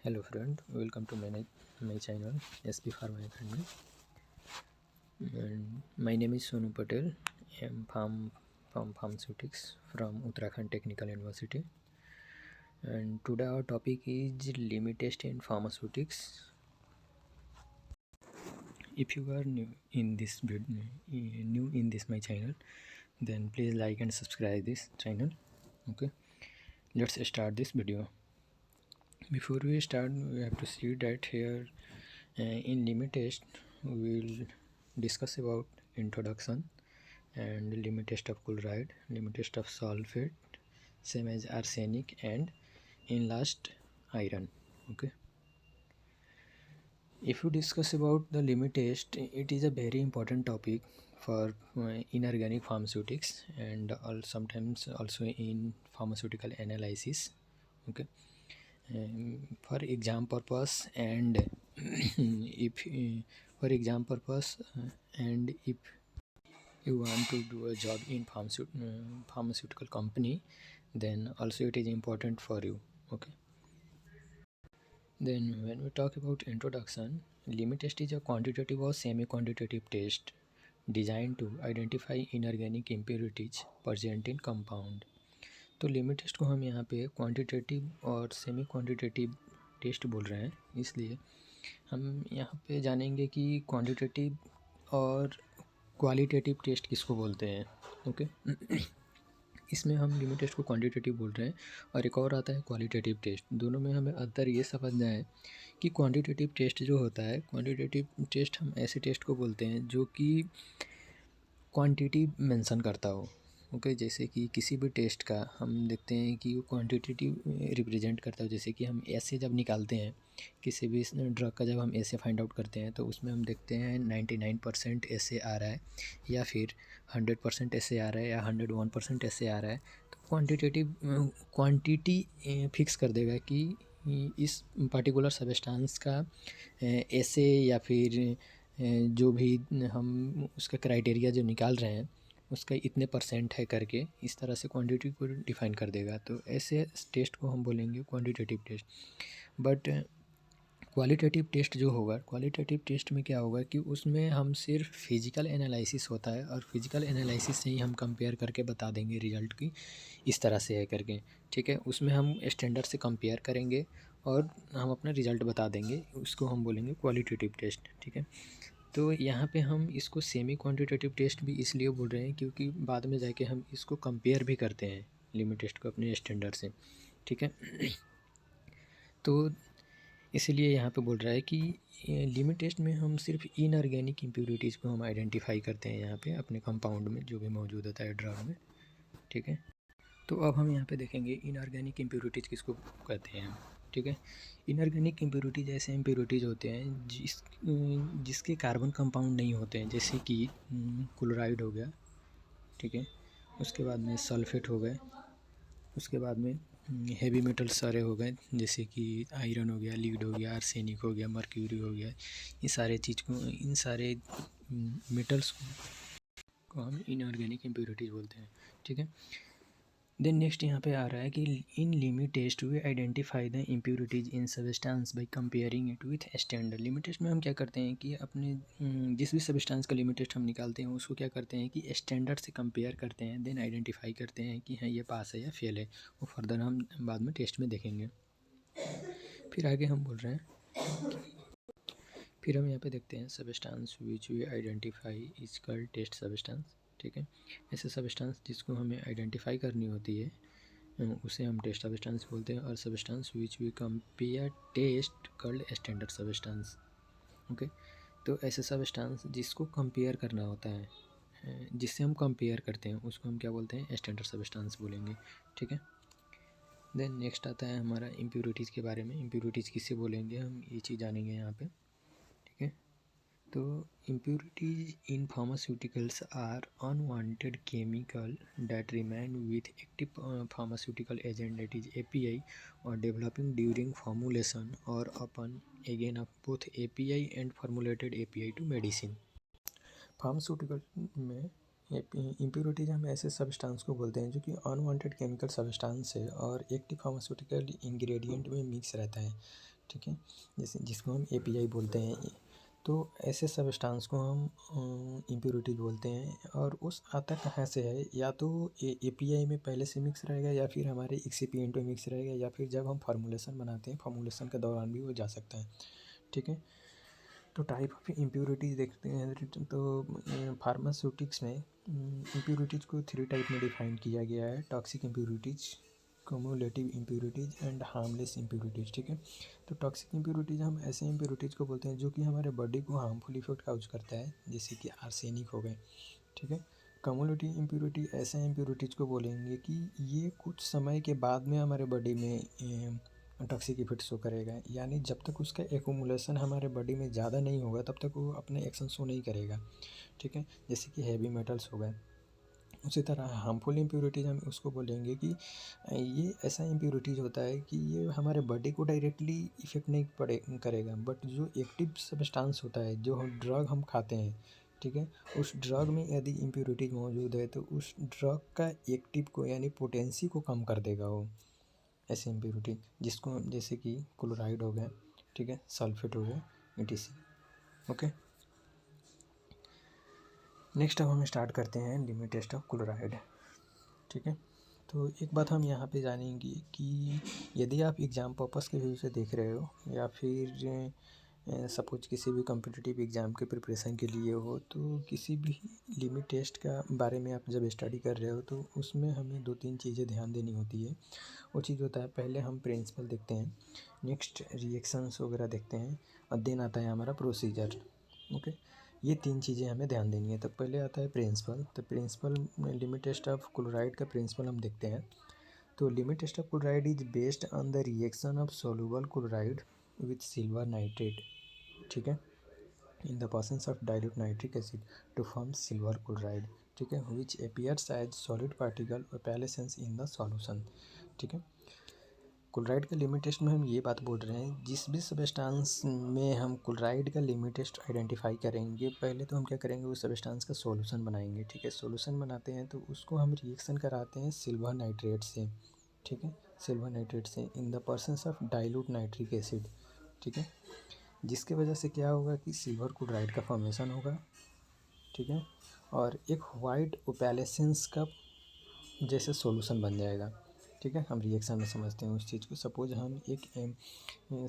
Hello friend, welcome to my channel SP Pharma Academy. And my name is Sonu Patel. I am from pharmaceutics from Uttarakhand Technical University. And today our topic is limit test in pharmaceutics. If you are new in this my channel, then please like and subscribe this channel. Okay, let's start this video. Before we start, we have to see that here in limit test we will discuss about introduction and limit test of chloride, limit test of sulfate, same as arsenic, and in last iron. Okay, if you discuss about the limit test, it is a very important topic for inorganic pharmaceutics and sometimes also in pharmaceutical analysis. Okay, for exam purpose and if for exam purpose and if you want to do a job in pharmaceutical company, then also it is important for you. Okay, then when we talk about introduction, limit test is a quantitative or semi-quantitative test designed to identify inorganic impurities present in compound. तो limit test को हम यहाँ पे quantitative और semi quantitative test बोल रहे हैं, इसलिए हम यहाँ पे जानेंगे कि क्वांटिटेटिव और क्वालिटेटिव टेस्ट किसको बोलते हैं. ओके इसमें हम लिमिट टेस्ट को क्वांटिटेटिव बोल रहे हैं और एक और आता है क्वालिटेटिव टेस्ट. दोनों में हमें अंतर ये समझना है कि क्वांटिटेटिव टेस्ट जो होता है, क्वांटिटेटिव टेस्ट हम ऐसे टेस्ट को बोलते हैं जो कि क्वांटिटी मेंशन करता हो. ओके जैसे कि किसी भी टेस्ट का हम देखते हैं कि वो क्वांटिटेटिव रिप्रेजेंट करता है. जैसे कि हम ऐसे जब निकालते हैं किसी भी ड्रग का, जब हम ऐसे फाइंड आउट करते हैं तो उसमें हम देखते हैं 99% ऐसे आ रहा है या फिर 100% ऐसे आ रहा है या 101% ऐसे आ रहा है. तो क्वांटिटेटिव क्वांटिटी फिक्स कर देगा कि इस पर्टिकुलर सब्सटेंस का ऐसे या फिर जो भी हम उसका क्राइटेरिया जो निकाल रहे हैं उसका इतने परसेंट है करके इस तरह से क्वांटिटी को डिफाइन कर देगा. तो ऐसे टेस्ट को हम बोलेंगे quantitative test. But qualitative test जो होगा, क्वालिटेटिव टेस्ट में क्या होगा कि उसमें हम सिर्फ फिजिकल एनालिसिस होता है और फिजिकल एनालिसिस से ही हम कंपेयर करके बता देंगे रिज़ल्ट की इस तरह से है करके. ठीक है, उसमें हम स्टैंडर्ड से कंपेयर करेंगे और हम अपना रिज़ल्ट बता देंगे, उसको हम बोलेंगे क्वालिटेटिव टेस्ट. ठीक है, तो यहाँ पे हम इसको सेमी क्वांटिटेटिव टेस्ट भी इसलिए बोल रहे हैं क्योंकि बाद में जाके हम इसको कंपेयर भी करते हैं लिमिट टेस्ट को अपने स्टैंडर्ड से. ठीक है, तो इसीलिए यहाँ पे बोल रहा है कि लिमिट टेस्ट में हम सिर्फ इनऑर्गेनिक इम्प्योरिटीज़ को हम आइडेंटिफाई करते हैं यहाँ पे अपने कंपाउंड में जो भी मौजूद होता है ड्रग में. ठीक है, तो अब हम यहाँ पे देखेंगे इनऑर्गेनिक इम्प्योरिटीज़ किसको कहते हैं. ठीक है, इनऑर्गेनिक इम्प्योरिटीज़ ऐसे इम्प्योरिटीज़ होते हैं जिसके कार्बन कंपाउंड नहीं होते हैं, जैसे कि क्लोराइड हो गया. ठीक है, उसके बाद में सल्फेट हो गए, उसके बाद में हेवी मेटल्स सारे हो गए जैसे कि आयरन हो गया, लीड हो गया, आर्सेनिक हो गया, मर्क्यूरी हो गया. ये सारे चीज़ को, इन सारे मेटल्स को हम इनऑर्गेनिक इम्प्योरिटीज़ बोलते हैं. ठीक है, देन नेक्स्ट यहाँ पे आ रहा है कि in limit test we identify the impurities in substance by comparing it with standard. Limit test में हम क्या करते हैं कि अपने जिस भी सब्सटेंस का लिमिट टेस्ट हम निकालते हैं उसको क्या करते हैं कि स्टैंडर्ड से कंपेयर करते हैं, देन आइडेंटिफाई करते हैं कि हाँ ये पास है या फेल है. वो फर्दर हम बाद में टेस्ट में देखेंगे. फिर आगे हम बोल रहे हैं, फिर हम यहाँ पे देखते हैं substance which we identify is called test substance. ठीक है, ऐसे सब्सटेंस जिसको हमें आइडेंटिफाई करनी होती है उसे हम टेस्ट सब्सटेंस बोलते हैं. और substance which we compare test called standard substance. Okay, तो ऐसे सब्सटेंस जिसको कंपेयर करना होता है, जिससे हम कंपेयर करते हैं उसको हम क्या बोलते हैं, स्टैंडर्ड सब्सटेंस बोलेंगे. ठीक है, देन नेक्स्ट आता है हमारा इम्प्योरिटीज़ के बारे में. इम्प्योरिटीज़ किससे बोलेंगे हम ये चीज़ जानेंगे यहाँ पे. ठीक है, तो impurities in pharmaceuticals are unwanted chemical that remain with active pharmaceutical agent, that is API, or developing during formulation or upon again of both API and formulated API to medicine. Pharmaceutical में impurities हम ऐसे substance को बोलते हैं जो कि unwanted chemical substance है और एक्टिव फार्मास्यूटिकल इंग्रेडिएंट में मिक्स रहता है. ठीक है, जैसे जिसको हम एपीआई बोलते हैं। तो ऐसे सब्सटेंस को हम इम्प्योरिटीज बोलते हैं। और उस आता कहाँ से है, या तो एपीआई में पहले से मिक्स रहेगा, या फिर हमारे एक्सिपिएंट में मिक्स रहेगा, या फिर जब हम फार्मूलेशन बनाते हैं, फार्मूलेशन के दौरान भी वो जा सकता है। ठीक है, तो टाइप ऑफ इम्प्योरिटीज देखते हैं। तो फार्मास्यूटिक्स में इम्प्योरिटीज़ को 3 टाइप में डिफाइन किया गया है: toxic impurities, cumulative impurities and harmless impurities. ठीक है, तो टॉक्सिक इम्प्योरिटीज़ हम ऐसे इम्प्योरिटीज़ को बोलते हैं जो कि हमारे बॉडी को हार्मफुल इफेक्ट काउज करता है, जैसे कि आर्सेनिक हो गए। ठीक है, क्यूमुलेटिव इम्प्योरिटी ऐसे इम्प्योरिटीज़ को बोलेंगे कि ये कुछ समय के बाद में हमारे बॉडी में टॉक्सिक इफेक्ट शो करेगा, यानी जब तक उसका एक्यूमुलेशन हमारे बॉडी में ज़्यादा नहीं होगा तब तक वो अपने एक्शन शो नहीं करेगा। ठीक है, जैसे कि हैवी मेटल्स हो गए। उसी तरह हार्मफुल इम्प्योरिटीज़ हम उसको बोलेंगे कि ये ऐसा इम्प्योरिटीज़ होता है कि ये हमारे बॉडी को डायरेक्टली इफेक्ट नहीं पड़े करेगा, बट जो एक्टिव सब्सटेंस होता है, जो ड्रग हम खाते हैं, ठीक है, उस ड्रग में यदि इम्प्योरिटीज़ मौजूद है तो उस ड्रग का एक्टिव को यानी पोटेंसी को कम कर देगा वो, ऐसे इम्प्योरिटी, जिसको जैसे कि क्लोराइड हो गया, ठीक है, सल्फेट हो गया, etc। ओके, नेक्स्ट अब हम स्टार्ट करते हैं लिमिट टेस्ट ऑफ क्लोराइड। ठीक है, तो एक बात हम यहाँ पे जानेंगे कि यदि आप एग्ज़ाम पर्पस के व्यू से देख रहे हो, या फिर सपोज किसी भी कॉम्पिटिटिव एग्ज़ाम के प्रिपरेशन के लिए हो, तो किसी भी लिमिट टेस्ट का बारे में आप जब स्टडी कर रहे हो तो उसमें हमें 2-3 चीज़ें ध्यान देनी होती है। वो चीज़ होता है, पहले हम प्रिंसिपल देखते हैं, नेक्स्ट रिएक्शंस वगैरह देखते हैं, और देन आता है हमारा प्रोसीजर। ओके, ये 3 चीज़ें हमें ध्यान देनी है। तो पहले आता है प्रिंसिपल। तो principle limit test of chloride का प्रिंसिपल हम देखते हैं। तो limit test of chloride is based on the reaction of soluble chloride with silver nitrate, ठीक है, in the presence of dilute nitric acid to form silver chloride, ठीक है, which appears as solid particle opalescence in the solution. ठीक है, chloride का limit test में हम ये बात बोल रहे हैं, जिस भी सब्सटेंस में हम क्लोराइड का लिमिट टेस्ट आइडेंटिफाई करेंगे, पहले तो हम क्या करेंगे, उस सब्सटेंस का सॉल्यूशन बनाएंगे। ठीक है, सॉल्यूशन बनाते हैं तो उसको हम रिएक्शन कराते हैं सिल्वर नाइट्रेट से। ठीक है, सिल्वर नाइट्रेट से इन the presence of dilute nitric acid. ठीक है, जिसके वजह से क्या होगा कि सिल्वर क्लोराइड का फॉर्मेशन होगा। ठीक है, और एक वाइट ओपैलेसेंस का जैसे सॉल्यूशन बन जाएगा। ठीक है, हम रिएक्शन में समझते हैं उस चीज़ को। सपोज हम एक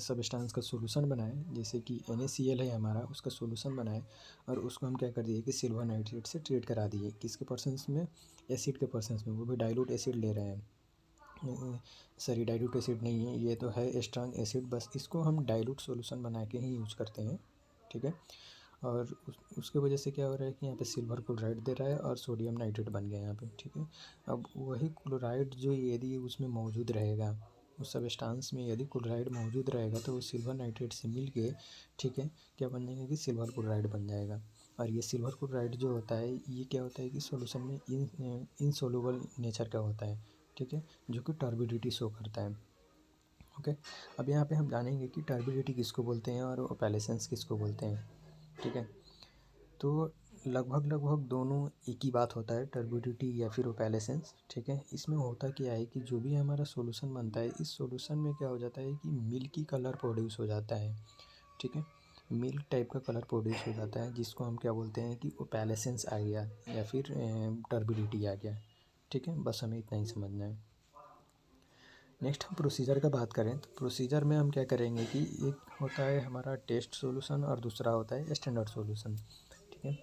सब्सटेंस का सॉल्यूशन बनाएं, जैसे कि NaCl है हमारा, उसका सॉल्यूशन बनाएं, और उसको हम क्या कर दिए कि सिल्वर नाइट्रेट से ट्रीट करा दिए। किसके परसेंस में, एसिड के परसेंस में, वो भी डाइल्यूट एसिड ले रहे हैं। सॉरी, डाइल्यूट एसिड नहीं है, ये तो है स्ट्रॉन्ग एसिड, बस इसको हम डाइल्यूट सॉल्यूशन बना के ही यूज़ करते हैं। ठीक है, और उसके वजह से क्या हो रहा है कि यहाँ पे सिल्वर क्लोराइड दे रहा है और सोडियम नाइट्रेट बन गया यहाँ पे। ठीक है, अब वही क्लोराइड जो यदि उसमें मौजूद रहेगा, उस सब्सटेंस में यदि क्लोराइड मौजूद रहेगा, तो वो सिल्वर नाइट्रेट से मिल के, ठीक है, क्या बन जाएगा कि सिल्वर क्लोराइड बन जाएगा। और ये सिल्वर क्लोराइड जो होता है, ये क्या होता है कि सॉल्यूशन में इनसोल्यूबल नेचर का होता है। ठीक है, जो कि टर्बिडिटी शो करता है। ओके, अब यहाँ पे हम जानेंगे कि टर्बिडिटी किसको बोलते हैं और ओपैलेसेंस किसको बोलते हैं। ठीक है, तो लगभग दोनों एक ही बात होता है, टर्बिडिटी या फिर ओपैलेसेंस। ठीक है, इसमें होता क्या है कि जो भी हमारा सॉल्यूशन बनता है, इस सॉल्यूशन में क्या हो जाता है कि मिल्की कलर प्रोड्यूस हो जाता है। ठीक है, मिल्क टाइप का कलर प्रोड्यूस हो जाता है, जिसको हम क्या बोलते हैं कि ओपैलेसेंस आ गया, या फिर टर्बिडिटी आ गया। ठीक है, बस हमें इतना ही समझना है। नेक्स्ट हम प्रोसीजर का बात करें, तो प्रोसीजर में हम क्या करेंगे कि एक होता है हमारा टेस्ट सॉल्यूशन और दूसरा होता है स्टैंडर्ड सॉल्यूशन। ठीक है,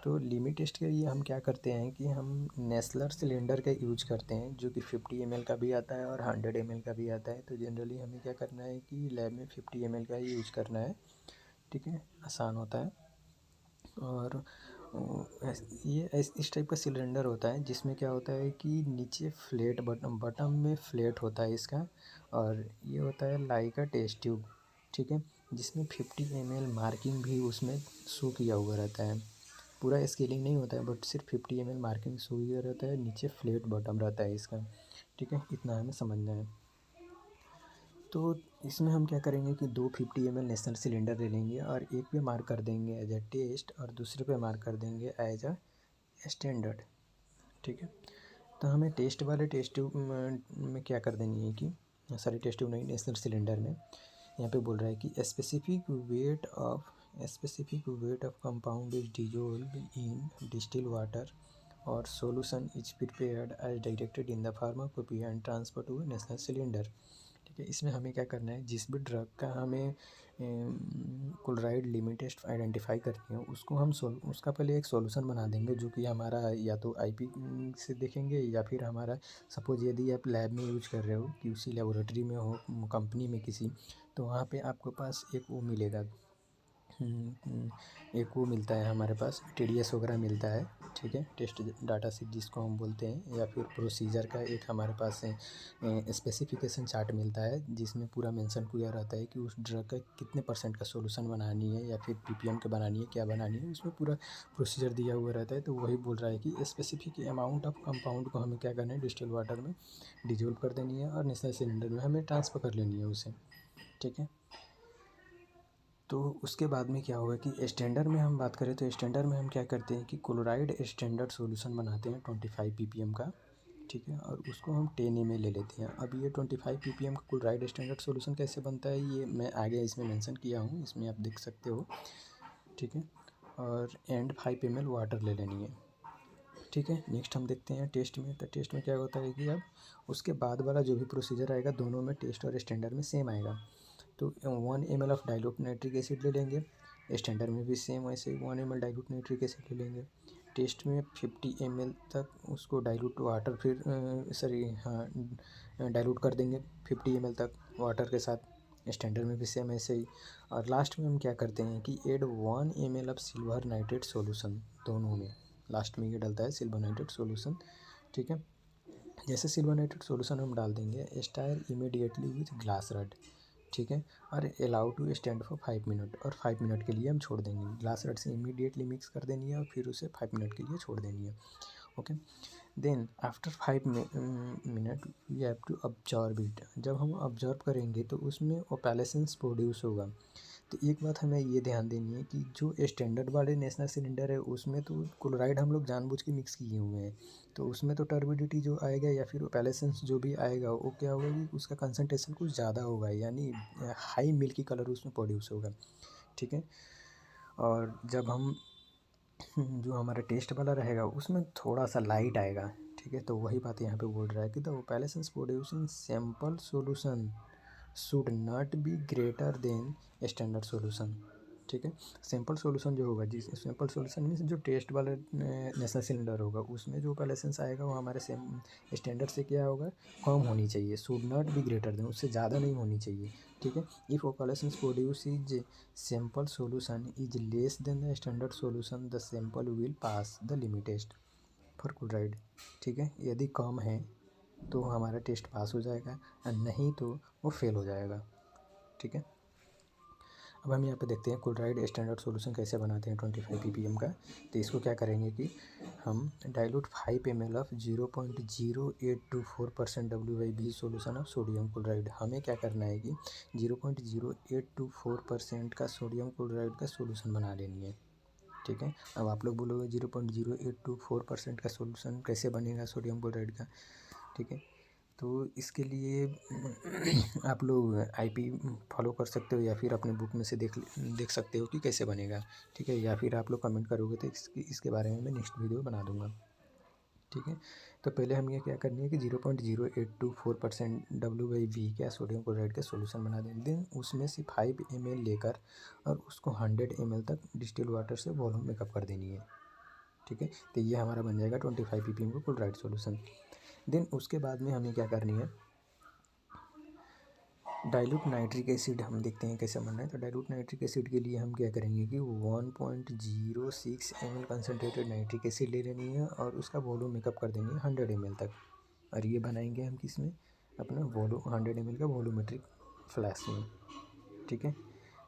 तो लिमिट टेस्ट के लिए हम क्या करते हैं कि हम नेस्लर सिलेंडर का यूज करते हैं, जो कि 50 ml का भी आता है और 100 ml का भी आता है। तो जनरली हमें क्या करना है कि लैब में 50 ml का ही यूज करना है। ठीक है, आसान होता है। और ये इस टाइप का सिलेंडर होता है, जिसमें क्या होता है कि नीचे फ्लैट बटम में फ्लैट होता है इसका, और ये होता है लाइक अ टेस्ट ट्यूब। ठीक है, जिसमें 50 ml मार्किंग भी उसमें शो किया हुआ रहता है। पूरा स्केलिंग नहीं होता है, बट सिर्फ 50 ml मार्किंग शो किया रहता है, नीचे फ्लैट बटम रहता है इसका। ठीक है, इतना हमें समझना है। तो इसमें हम क्या करेंगे कि 2 50 ml नेशनल सिलेंडर ले लेंगे, और एक पे मार्क कर देंगे एज अ टेस्ट, और दूसरे पे मार्क कर देंगे एज अ स्टैंडर्ड। ठीक है, तो हमें टेस्ट वाले टेस्ट ट्यूब में क्या कर देनी है कि, सॉरी टेस्ट ट्यूब नहीं, नेशनल सिलेंडर में यहाँ पे बोल रहा है कि specific weight of compound is dissolve in distil water और solution is prepared as directed in the pharmacopoeia and transfer to Nessler cylinder. ठीक है, इसमें हमें क्या करना है, जिस भी ड्रग का हमें क्लोराइड लिमिट टेस्ट आइडेंटिफाई करनी है उसको हम उसका पहले एक सॉल्यूशन बना देंगे, जो कि हमारा या तो आईपी से देखेंगे या फिर हमारा सपोज यदि आप लैब में यूज कर रहे हो, क्यूसी लेबोरेटरी में हो, कंपनी में किसी, तो वहाँ पे आपके पास एक वो मिलेगा, एक वो मिलता है हमारे पास टीडीएस वगैरह मिलता है। ठीक है, टेस्ट डाटा शीट जिसको हम बोलते हैं, या फिर प्रोसीजर का एक हमारे पास स्पेसिफिकेशन चार्ट मिलता है जिसमें पूरा मेंशन किया रहता है कि उस ड्रग का कितने % का सॉल्यूशन बनानी है या फिर पीपीएम के बनानी है, क्या बनानी है, उसमें पूरा प्रोसीजर दिया हुआ रहता है। तो वही बोल रहा है कि स्पेसिफिक अमाउंट ऑफ कंपाउंड को हमें क्या करना है, डिस्टिल वाटर में डिजोल्व कर देनी है और नेशनल सिलेंडर में हमें ट्रांसफ़र कर लेनी है उसे। ठीक है, तो उसके बाद में क्या होगा कि स्टैंडर्ड में हम बात करें तो स्टैंडर्ड में हम क्या करते हैं कि क्लोराइड स्टैंडर्ड सॉल्यूशन बनाते हैं 25 ppm का। ठीक है, और उसको हम 10 ml ले लेते हैं। अब ये 25 ppm का क्लोराइड स्टैंडर्ड सॉल्यूशन कैसे बनता है, ये मैं आगे इसमें मेंशन किया हूँ, इसमें आप देख सकते हो। ठीक है, और एंड 5 ml वाटर ले लेनी है। ठीक है, नेक्स्ट हम देखते हैं टेस्ट में। तो टेस्ट में क्या होता है कि अब उसके बाद वाला जो भी प्रोसीजर आएगा दोनों में टेस्ट और स्टैंडर्ड में सेम आएगा। तो 1 ml of dilute nitric acid ले लेंगे, स्टैंडर्ड में भी सेम वैसे ही 1 ml डाइल्यूट नाइट्रिक एसिड ले लेंगे। टेस्ट में 50 ml तक उसको डाइल्यूट वाटर फिर डाइल्यूट कर देंगे 50 ml तक वाटर के साथ, स्टैंडर्ड में भी सेम ऐसे ही। और लास्ट में हम क्या करते हैं कि add 1 ml of silver nitrate solution, दोनों में लास्ट में ये डलता है सिल्वर नाइट्रेट सॉल्यूशन। ठीक है, जैसे सिल्वर नाइट्रेट सॉल्यूशन हम डाल देंगे, stir immediately with glass rod. ठीक है, और allow to stand for 5 minute, और 5 मिनट के लिए हम छोड़ देंगे। ग्लास रड से इमीडिएटली मिक्स कर देनी है और फिर उसे 5 मिनट के लिए छोड़ देनी है। Okay, then after 5 minute we have to observe it. जब हम ऑब्जर्व करेंगे तो उसमें ओपैलेसेंस प्रोड्यूस होगा। तो एक बात हमें ये ध्यान देनी है कि जो स्टैंडर्ड वाले नेशनल सिलेंडर है उसमें तो क्लोराइड हम लोग जानबूझ के मिक्स किए हुए हैं, तो उसमें तो टर्बिडिटी जो आएगा या फिर ओपैलेसेंस जो भी आएगा वो क्या होगा कि उसका कंसनट्रेशन कुछ ज़्यादा होगा, यानी हाई मिल्की कलर उसमें प्रोड्यूस होगा। ठीक है, और जब हम जो हमारा टेस्ट वाला रहेगा उसमें थोड़ा सा लाइट आएगा। ठीक है, तो वही बात यहाँ पे बोल रहा है कि the opalescence produce in sample solution should not be greater than standard solution. ठीक है, सैम्पल सॉल्यूशन जो होगा, जिस सैम्पल सॉल्यूशन मीन्स जो टेस्ट वाला नेशनल सिलेंडर होगा उसमें जो ओपैलेसेंस आएगा वो हमारे सेम स्टैंडर्ड से क्या होगा, कम होनी चाहिए। Should not be greater than, उससे ज़्यादा नहीं होनी चाहिए। ठीक है, if opalescence produce is sample solution is less than the standard solution the sample will pass the limit test for chloride. ठीक है, यदि कम है तो हमारा टेस्ट पास हो जाएगा और नहीं तो वो फेल हो जाएगा। ठीक है, अब हम यहाँ पे देखते हैं क्लोराइड स्टैंडर्ड सॉल्यूशन कैसे बनाते हैं 25 ppm का। तो इसको क्या करेंगे कि हम dilute 5 ml of 0.0824% WB solution of sodium chloride, हमें क्या करना है कि 0.0824% का सोडियम क्लोराइड का सॉल्यूशन बना लेनी है। ठीक है, अब आप लोग बोलोगे 0.0824% का सॉल्यूशन कैसे बनेगा सोडियम क्लोराइड का। ठीक है, तो इसके लिए आप लोग आईपी फॉलो कर सकते हो या फिर अपने बुक में से देख सकते हो कि कैसे बनेगा। ठीक है, या फिर आप लोग कमेंट करोगे तो इसके बारे में मैं नेक्स्ट वीडियो बना दूंगा। ठीक है, तो पहले हमें क्या करनी है कि 0.0824% WB का सोडियम क्लोराइड का सॉल्यूशन बना दें। देन उसमें से 5 ml लेकर और उसको 100 ml तक डिस्टिल वाटर से वॉल्यूम मेकअप कर देनी है। ठीक है, तो ये हमारा बन जाएगा 25 ppm का क्लोराइड सॉल्यूशन। देन उसके बाद में हमें क्या करनी है, डाइल्यूट नाइट्रिक एसिड हम देखते हैं कैसे बनना है। तो डाइल्यूट नाइट्रिक एसिड के लिए हम क्या करेंगे कि 1.06 ml कंसनट्रेटेड नाइट्रिक एसिड ले लेनी है और उसका वॉल्यूम मेकअप कर देंगे 100 ml तक। और ये बनाएंगे हम किस में, अपना 100 ml का वॉल्यूमेट्रिक फ्लास्क में। ठीक है,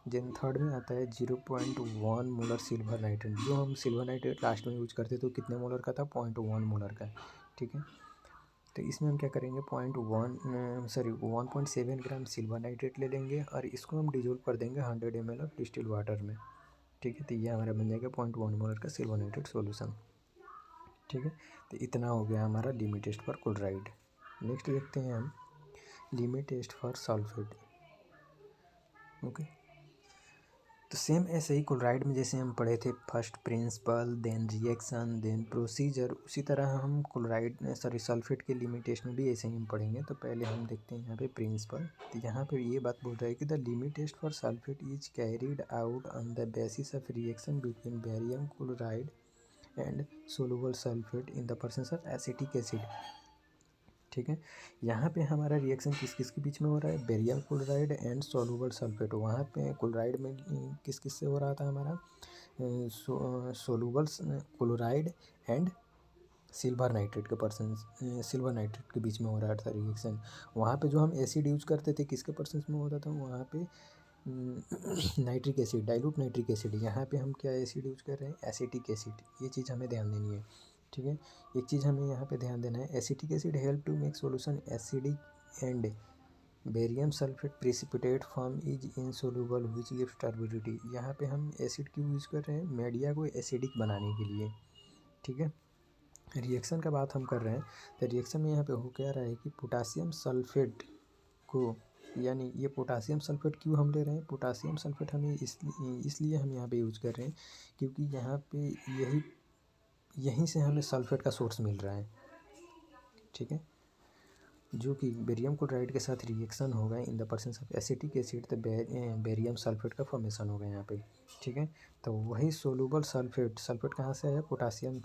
देन थर्ड में आता है 0.1 मोलर सिल्वर नाइट्रेट, जो हम सिल्वर नाइट्रेट लास्ट में यूज करते तो कितने मोलर का था, 0.1 मोलर का। ठीक है, तो इसमें हम क्या करेंगे 1.7 ग्राम सिल्वर नाइट्रेट ले लेंगे और इसको हम डिजोल्व कर देंगे 100 ml ऑफ डिस्टिल वाटर में। ठीक है, तो ये हमारा बन जाएगा 0.1 मोलर का सिल्वर नाइट्रेट सॉल्यूशन। ठीक है, तो इतना हो गया हमारा limit test for chloride. Next देखते हैं हम limit test for sulphate. Okay. तो सेम ऐसे ही क्लोराइड में जैसे हम पढ़े थे, first principle then reaction then procedure, उसी तरह हम क्लोराइड सॉरी सल्फेट के लिमिटेशन में भी ऐसे ही हम पढ़ेंगे। तो पहले हम देखते हैं यहाँ पे प्रिंसिपल। तो यहाँ पे ये बात बोल रहा है कि the limit test for sulphate is carried out on the basis of reaction between barium chloride and soluble sulphate in the presence of acetic acid. ठीक है, यहाँ पे हमारा रिएक्शन किस किस के बीच में हो रहा है, barium chloride and soluble sulphate. वहाँ पे क्लोराइड में किस किस से हो रहा था हमारा, soluble chloride and silver nitrate के सिल्वर नाइट्रेट के बीच में हो रहा था रिएक्शन। वहाँ पे जो हम एसिड यूज करते थे किसके परसेंस में होता था, वहाँ पे nitric acid, dilute nitric acid. यहाँ पे हम क्या एसिड यूज कर रहे हैं, एसिटिक एसिड। ये चीज़ हमें ध्यान देनी है। ठीक है, एक चीज़ हमें यहाँ पे ध्यान देना है, acetic acid help to make solution acidic and barium sulphate precipitate form is insoluble which gives turbidity. यहाँ पे हम एसिड क्यों यूज़ कर रहे हैं, मीडिया को एसिडिक बनाने के लिए। ठीक है, रिएक्शन का बात हम कर रहे हैं। तो रिएक्शन में यहाँ पे हो क्या रहा है कि पोटासियम सल्फेट को, यानी ये पोटासियम सल्फेट क्यों हम ले रहे हैं, पोटासियम सल्फेट हमें इसलिए हम यहाँ पे यूज़ कर रहे हैं क्योंकि यहाँ पे यहीं से हमें सल्फेट का सोर्स मिल रहा है। ठीक है, जो कि बेरियम क्लोराइड के साथ रिएक्शन होगा इन the presence of acetic acid, तो बेरियम सल्फेट का फॉर्मेशन होगा यहाँ पे। ठीक है, तो वही सोलुबल सल्फेट, सल्फेट कहाँ से आया, पोटासियम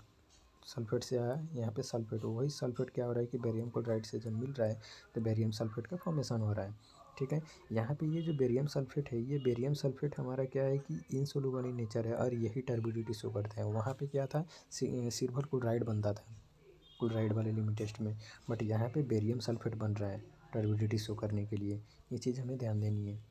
सल्फेट से आया, यहाँ पे सल्फेट, वही सल्फेट क्या हो रहा है कि बेरियम क्लोराइड से जब मिल रहा है तो बेरियम सल्फेट का फॉर्मेशन हो रहा है। ठीक है, यहाँ पे ये जो बेरियम सल्फेट है, ये बेरियम सल्फेट हमारा क्या है कि इनसोल्यूबल इन नेचर है और यही टर्बिडिटी शो करता है। वहाँ पे क्या था, सिल्वर क्लोराइड बनता था क्लोराइड वाले लिमिट टेस्ट में, बट यहाँ पे बेरियम सल्फेट बन रहा है टर्बिडिटी शो करने के लिए। ये चीज़ हमें ध्यान देनी है।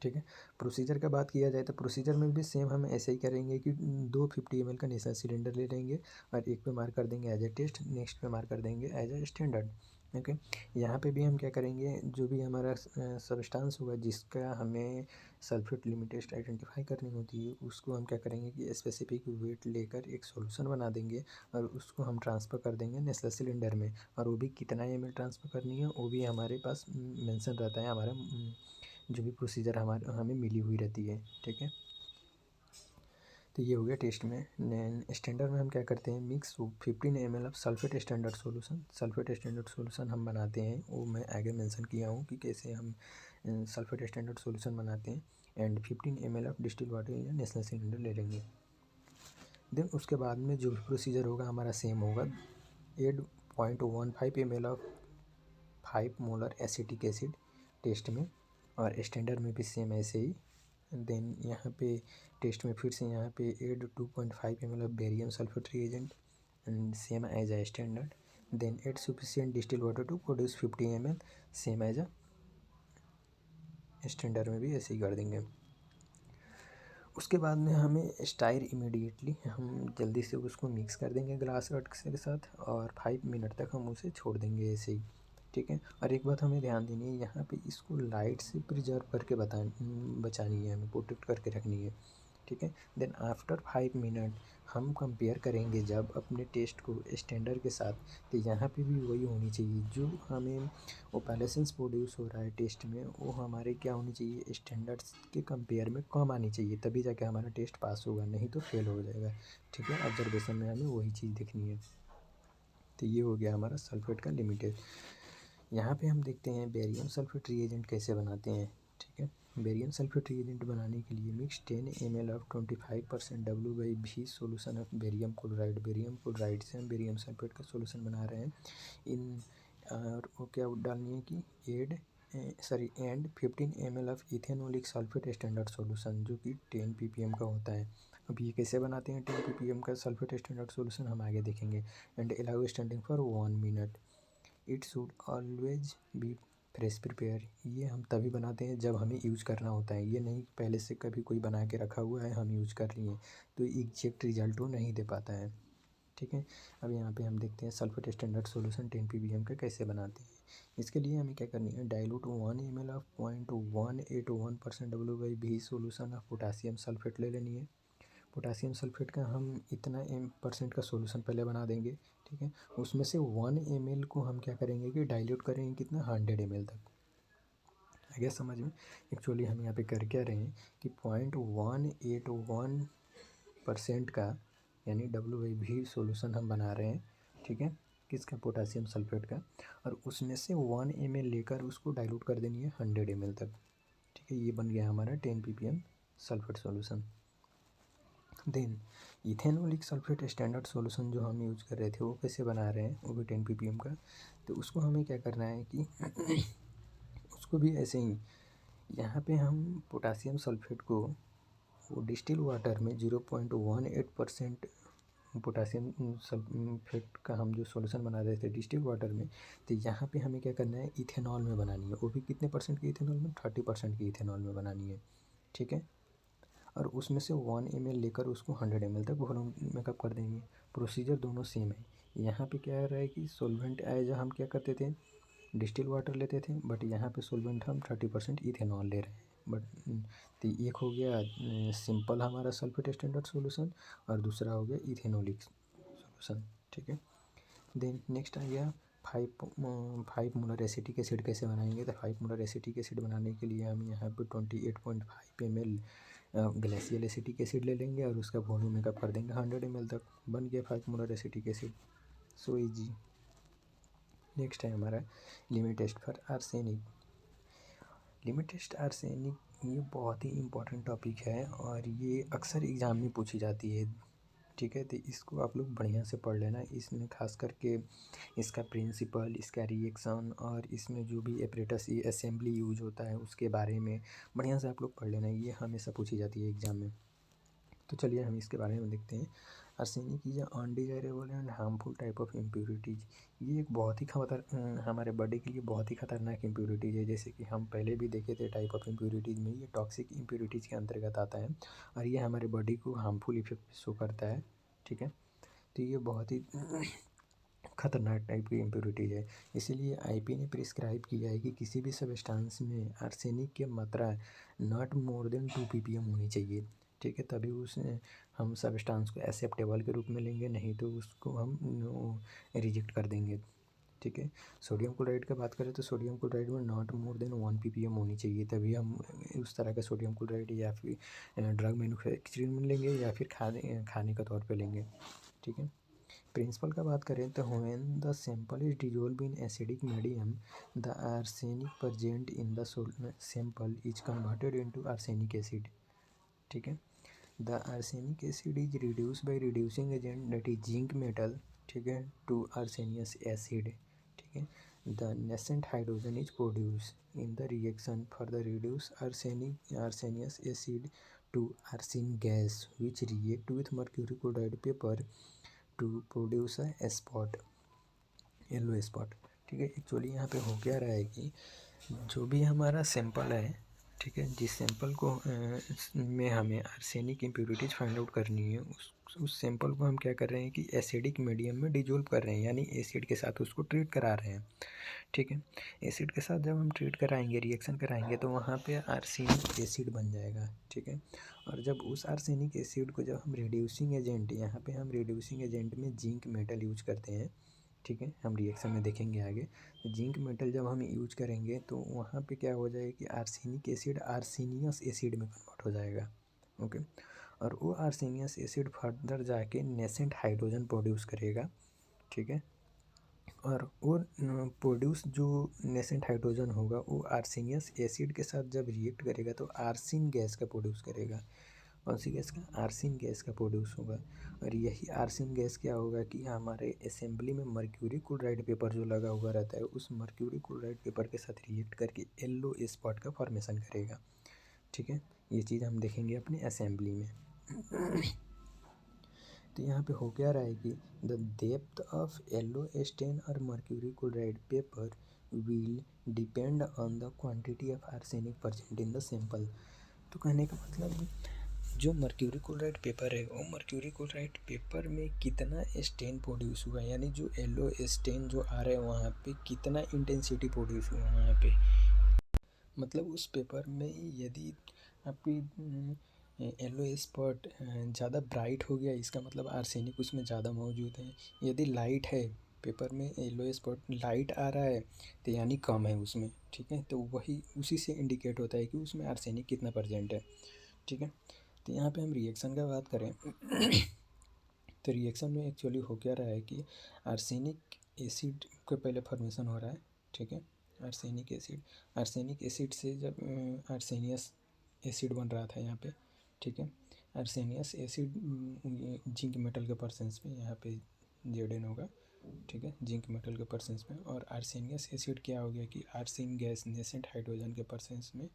ठीक है, प्रोसीजर का बात किया जाए तो प्रोसीजर में भी सेम हम ऐसे ही करेंगे कि 250 ml का नेशनल सिलेंडर ले लेंगे और एक पे मार्क कर देंगे एज ए टेस्ट, नेक्स्ट पे मार्क कर देंगे एज ए स्टैंडर्ड। ओके, यहाँ पे भी हम क्या करेंगे, जो भी हमारा सब्सटेंस होगा जिसका हमें सल्फेट लिमिट टेस्ट आइडेंटिफाई करनी होती है, उसको हम क्या करेंगे कि स्पेसिफिक वेट लेकर एक सॉल्यूशन बना देंगे और उसको हम ट्रांसफ़र कर देंगे नेशनल सिलेंडर में। और वो भी कितना ml ट्रांसफ़र करनी है वो भी हमारे पास मेंशन रहता है, हमारा जो भी प्रोसीजर हमारे हमें मिली हुई रहती है। ठीक है, तो ये हो गया टेस्ट में। स्टैंडर्ड में हम क्या करते हैं, mix 15 ml of sulphate standard solution. Sulphate standard solution हम बनाते हैं, वो मैं आगे मेंशन किया हूँ कि कैसे हम सल्फेट स्टैंडर्ड सॉल्यूशन बनाते हैं। And 15 ml of distil water या नेशनल सिलेंडर ले लेंगे। देन उसके बाद में जो भी प्रोसीजर होगा हमारा सेम होगा, 8.15 ml of 5 molar acetic acid test में, और स्टैंडर्ड में भी सेम ऐसे ही। देन यहाँ पे टेस्ट में फिर से यहाँ पे add 2.5 ml of barium sulphate reagent and same as a standard. Then add sufficient distil water to produce 50 ml, same as a standard में भी ऐसे ही कर देंगे। उसके बाद में हमें स्टायर इमीडिएटली हम जल्दी से उसको मिक्स कर देंगे ग्लास रॉड के साथ और 5 मिनट तक हम उसे छोड़ देंगे ऐसे ही। ठीक है, और एक बात हमें ध्यान देनी है, यहाँ पे इसको लाइट से प्रिजर्व करके बचानी है, हमें प्रोटेक्ट करके रखनी है। ठीक है, देन आफ्टर 5 मिनट हम कंपेयर करेंगे जब अपने टेस्ट को स्टैंडर्ड के साथ, तो यहाँ पे भी वही होनी चाहिए, जो हमें ओपेलेसेंस प्रोड्यूस हो रहा है टेस्ट में वो हमारे क्या होनी चाहिए, स्टैंडर्ड्स के कंपेयर में कम आनी चाहिए, तभी जाके हमारा टेस्ट पास होगा, नहीं तो फेल हो जाएगा। ठीक है, ऑब्जर्वेशन में हमें वही चीज़ देखनी है। तो ये हो गया हमारा सल्फेट का लिमिटेड। यहाँ पे हम देखते हैं बेरियम सल्फेट रिएजेंट कैसे बनाते हैं। ठीक है, बेरियम सल्फेट रिएजेंट बनाने के लिए mix 10 ml of 25% W/V solution of barium chloride. Barium chloride से हम बेरियम सल्फेट का सोल्यूशन बना रहे हैं। इन और वो क्या डालनी है कि and 15 ml of ethanolic sulphate standard solution, जो कि 10 ppm का होता है। अब ये कैसे बनाते हैं 10 ppm का सल्फेट स्टैंडर्ड सोल्यूशन, हम आगे देखेंगे। And allow standing for 1 minute. It should always be fresh prepare. ये हम तभी बनाते हैं जब हमें यूज़ करना होता है, ये नहीं पहले से कभी कोई बना के रखा हुआ है हम यूज़ कर लिए तो एग्जैक्ट रिजल्ट वो नहीं दे पाता है। ठीक है, अब यहाँ पे हम देखते हैं सल्फेट स्टैंडर्ड सॉल्यूशन 10 ppm का कैसे बनाते हैं। इसके लिए हमें क्या करनी है, dilute 1 ml of 0.181% W/V solution of potassium sulphate ले लेनी है। पोटासियम सल्फेट का हम इतना % का सॉल्यूशन पहले बना देंगे। ठीक है, उसमें से 1 ml को हम क्या करेंगे कि डाइल्यूट करेंगे कितना, 100 ml तक। गया समझ में। एक्चुअली हम यहाँ पे कर क्या रहे हैं कि 0.181% का यानी WV सोल्यूशन हम बना रहे हैं, ठीक है, किसका, पोटासियम सल्फेट का, और उसमें से 1 ml लेकर उसको डाइल्यूट कर देनी है 100 ml तक, ठीक है। ये बन गया हमारा 10 ppm sulphate solution. Then ethanolic sulphate standard solution जो हम यूज़ कर रहे थे वो कैसे बना रहे हैं, वो भी 10 ppm का। तो उसको हमें क्या करना है कि उसको भी ऐसे ही यहाँ पे हम पोटासियम सल्फेट को वो डिस्टिल वाटर में 0.18% पोटासियम सल्फेट का हम जो सॉल्यूशन बना रहे थे डिस्टिल वाटर में, तो यहाँ पे हमें क्या करना है, इथेनॉल में बनानी है, वो भी कितने परसेंट की इथेनॉल में, 30% की इथेनॉल में बनानी है, ठीक है। और उसमें से 1 ml लेकर उसको 100 ml तक वॉल्यूम मेकअप कर देंगे। प्रोसीजर दोनों सेम है। यहाँ पे क्या रहा है कि सॉल्वेंट एज हम क्या करते थे, डिस्टिल वाटर लेते थे, बट यहाँ पे सॉल्वेंट हम 30% इथेनॉल ले रहे हैं। बट तो एक हो गया सिंपल हमारा सल्फेट स्टैंडर्ड सॉल्यूशन, और दूसरा हो गया इथेनॉलिक सॉल्यूशन, ठीक है। देन नेक्स्ट आ गया 5 मोलर एसिटिक एसिड कैसे बनाएंगे। तो 5 मोलर एसिटिक एसिड बनाने के लिए हम यहाँ पे 28.5 ml ग्लेशियल एसिटिक एसिड ले लेंगे और उसका वॉल्यूम मेकअप कर देंगे 100 ml तक, बन गया 5 molar acetic acid, so easy. Next है हमारा limit test for arsenic. Limit test arsenic ये बहुत ही इम्पोर्टेंट टॉपिक है और ये अक्सर एग्ज़ाम में पूछी जाती है, ठीक है। तो इसको आप लोग बढ़िया से पढ़ लेना। इसमें खास करके इसका प्रिंसिपल, इसका रिएक्शन और इसमें जो भी एपरेटस असेंबली यूज होता है उसके बारे में बढ़िया से आप लोग पढ़ लेना, ये हमेशा पूछी जाती है एग्ज़ाम में। तो चलिए हम इसके बारे में देखते हैं। Arsenic is undesirable and harmful type of impurities. ये एक बहुत ही हमारे बॉडी के लिए बहुत ही खतरनाक इम्प्योरिटीज़ है। जैसे कि हम पहले भी देखे थे टाइप ऑफ इम्प्योरिटीज़ में, ये टॉक्सिक इम्प्योरिटीज़ के अंतर्गत आता है और ये हमारे बॉडी को हार्मफुल इफेक्ट शो करता है, ठीक है। तो ये बहुत ही खतरनाक टाइप की इम्प्योरिटीज़ है। इसीलिए आईपी ने प्रिस्क्राइब किया है कि किसी भी सब्सटेंस में आर्सेनिक की मात्रा नॉट मोर देन 2 ppm होनी चाहिए, ठीक है। तभी उसे हम सब्सटेंस को एक्सेप्टेबल के रूप में लेंगे, नहीं तो उसको हम रिजेक्ट कर देंगे, ठीक है। सोडियम क्लोराइड का बात करें तो सोडियम क्लोराइड में नॉट मोर देन 1 ppm होनी चाहिए, तभी हम उस तरह का सोडियम क्लोराइड या फिर ड्रग मैन्युफैक्चरिंग में लेंगे या फिर खाने का तौर पे लेंगे, ठीक है। प्रिंसिपल का बात करें तो when the sample is dissolve in acidic medium the arsenic present in the sample is converted into arsenic acid, ठीक है। The arsenic acid is reduce by reducing agent that is zinc metal, ठीक है, to arsenious acid, ठीक है। The nascent hydrogen is produce in the reaction for the reduce arsenious acid to arsine gas which react with mercury chloride paper to produce a spot, yellow spot, ठीक है। Actually यहाँ पे हो क्या रहा है कि जो भी हमारा सैंपल है, ठीक है, जिस सैंपल को में हमें आर्सेनिक इम्प्योरिटीज़ फाइंड आउट करनी है, उस सैंपल को हम क्या कर रहे हैं कि एसिडिक मीडियम में डिजोल्व कर रहे हैं, यानी एसिड के साथ उसको ट्रीट करा रहे हैं, ठीक है। एसिड के साथ जब हम ट्रीट कराएंगे, रिएक्शन कराएंगे, तो वहाँ पे आर्सेनिक एसिड बन जाएगा, ठीक है। और जब उस आर्सेनिक एसिड को जब हम रिड्यूसिंग एजेंट, यहाँ पे हम रिड्यूसिंग एजेंट में जिंक मेटल यूज करते हैं, ठीक है, हम रिएक्शन में देखेंगे आगे। जिंक मेटल जब हम यूज करेंगे तो वहाँ पे क्या हो जाएगा कि आर्सेनिक एसिड आर्सेनियस एसिड में कन्वर्ट हो जाएगा, ओके। और वो आर्सेनियस एसिड फर्दर जाके नेसेंट हाइड्रोजन प्रोड्यूस करेगा, ठीक है। और वो प्रोड्यूस जो नेसेंट हाइड्रोजन होगा वो आर्सेनियस एसिड के साथ जब रिएक्ट करेगा तो आर्सिन गैस का प्रोड्यूस करेगा। कौन सी गैस का? आर्सिन गैस का प्रोड्यूस होगा। और यही आर्सिन गैस क्या होगा कि हमारे असेंबली में मर्क्यूरी क्लोराइड पेपर जो लगा हुआ रहता है, उस मर्क्यूरी क्लोराइड पेपर के साथ रिएक्ट करके येलो स्पॉट का फॉर्मेशन करेगा, ठीक है। ये चीज़ हम देखेंगे अपने असेंबली में। तो यहाँ पे हो क्या रहा है कि the depth of yellow stain और mercury chloride paper will depend on the quantity of arsenic present in the sample. तो कहने का मतलब जो मर्क्यूरी क्लोराइड पेपर है, वो मर्क्यूरी क्लोराइड पेपर में कितना स्टेन प्रोड्यूस हुआ, यानी जो येलो स्टेन जो आ रहे हैं वहाँ पे कितना इंटेंसिटी प्रोड्यूस हुआ वहाँ पे, मतलब उस पेपर में यदि आपकी येलो स्पॉट ज़्यादा ब्राइट हो गया, इसका मतलब आर्सेनिक उसमें ज़्यादा मौजूद है। यदि लाइट है पेपर में येलो स्पॉट लाइट आ रहा है तो यानी कम है उसमें, ठीक है। तो वही उसी से इंडिकेट होता है कि उसमें आर्सेनिक कितना परसेंट है, ठीक है। तो यहाँ पे हम रिएक्शन का बात करें तो रिएक्शन में एक्चुअली हो क्या रहा है कि आर्सेनिक एसिड का पहले फॉर्मेशन हो रहा है, ठीक है। आर्सेनिक एसिड से जब आर्सेनियस एसिड बन रहा था यहाँ पे, ठीक है। आर्सेनियस एसिड जिंक मेटल के परसेंस में यहाँ पे Zn होगा, ठीक है, जिंक मेटल के परसेंस में। और आर्सेनियस एसिड क्या हो गया कि आर्सेन गैस नेसेंट हाइड्रोजन के परसेंस में,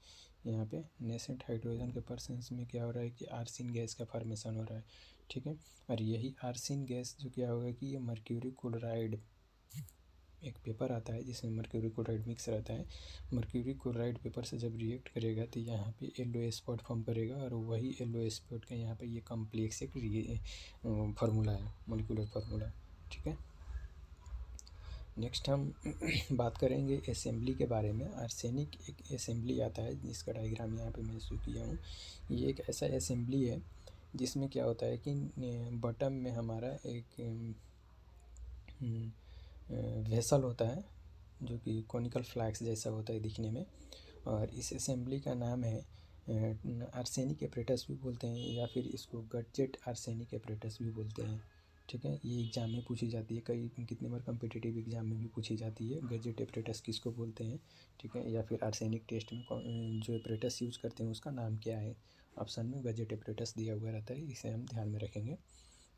यहाँ पे नेसेंट हाइड्रोजन के परसेंस में क्या हो रहा है कि आर्सेन गैस का फॉर्मेशन हो रहा है, ठीक है। और यही आर्सेन गैस जो क्या होगा कि ये मर्क्यूरी क्लोराइड, एक पेपर आता है जिसमें मर्क्यूरी क्लोराइड मिक्स रहता है, मर्क्यूरी क्लोराइड पेपर से जब रिएक्ट करेगा तो यहाँ पे येलो स्पॉट फॉर्म करेगा। और वही येलो स्पॉट का यहाँ पे ये कॉम्प्लेक्स एक फार्मूला है, मोलिकुलर फार्मूला, ठीक है। नेक्स्ट हम बात करेंगे असेंबली के बारे में। आर्सेनिक एक असेंबली आता है जिसका डायग्राम यहाँ पे मैं शो किया हूँ। ये एक ऐसा असेंबली है जिसमें क्या होता है कि बॉटम में हमारा एक वेसल होता है जो कि कॉनिकल फ्लैक्स जैसा होता है दिखने में। और इस असेंबली का नाम है आर्सेनिक एपरेटस भी बोलते हैं, या फिर इसको गडजेट आर्सेनिक एपरेटस भी बोलते हैं, ठीक है। ये एग्ज़ाम में पूछी जाती है, कई कितने बार कम्पिटिटिव एग्ज़ाम में भी पूछी जाती है, गडजेट एपरेटस किसको बोलते हैं, ठीक है। या फिर आर्सेनिक टेस्ट में जो एपरेटस यूज़ करते हैं उसका नाम क्या है, ऑप्शन में गडजेट एपरेटस दिया हुआ रहता है, इसे हम ध्यान में रखेंगे,